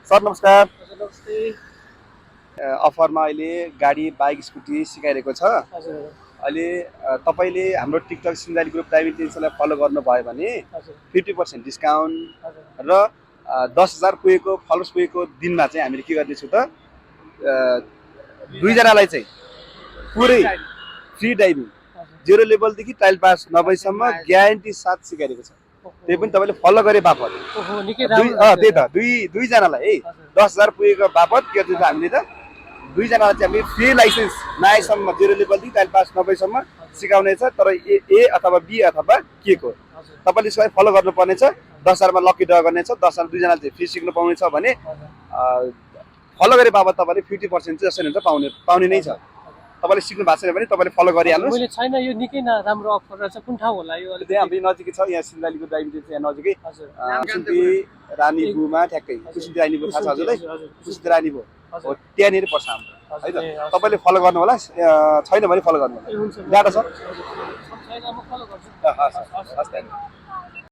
Sir नमस्कार। नमस्ते। अफरमा अहिले गाडी बाइक स्कुटी सिकाइरहेको छ। हजुर अहिले तपाईँले हाम्रो टिकटक सिन्जाली ग्रुप प्राइभेट एजेन्सीलाई फलो गर्नुभयो भने हजुर 50% डिस्काउन्ट हजुर र 10,000 पुगेको फलोवर्स पुगेको दिनमा चाहिँ हामीले के गर्दैछौँ त दुईजनालाई चाहिँ पुरै फ्री ड्राइभिङ जेरो लेभलदेखि ट्रायल पास नभएसम्म ग्यारेन्टी साथ सिकाइरहेको छ। त्यही पनि तपाईँले फलो गरे बापत त्यही त दुईजनालाई है 10,000 पुगेको बापत के गर्दैछ हामीले त दुईजनालाई चाहिँ हामीले फ्री लाइसेन्स नआएसम्म जेरो लेभलदेखि ट्रायल पास नभएसम्म सिकाउने छ। तर ए अथवा बी अथवा के को तपाईँले यसलाई फलो गर्नुपर्ने छ। 10,000मा लकी ड्र गर्ने छ। 10,000 दुईजनाले चाहिँ फ्री सिक्नु पाउने छ भने फलो गरे बापत तपाईँले 50% चाहिँ जसरी हुन्छ पाउने नै छ। तपाईँले सिक्नु भएको छैन भने तपाईँले फलो गरिहाल्नुहोस्। मैले छैन यो निकै राम्रो अफर रहेछ। कुन ठाउँ होला यो? अहिले हाम्रो नजिकै छ, यहाँ सिन्जालीको ड्राइभिङ एजेन्सी यहाँ नजिकै कुसुन्ती रानीबुमा ठ्याक्कै कुसुन्ती रानीबु थाहा छ हजुरलाई? कुसुन्ती रानीबु हो, त्यहाँनिर पर्छ हाम्रो है त। तपाईँले फलो गर्नु होला, छैन भने फलो गर्नु होला। डाटा छ? छैन, म फलो गर्छु। हस् हस्।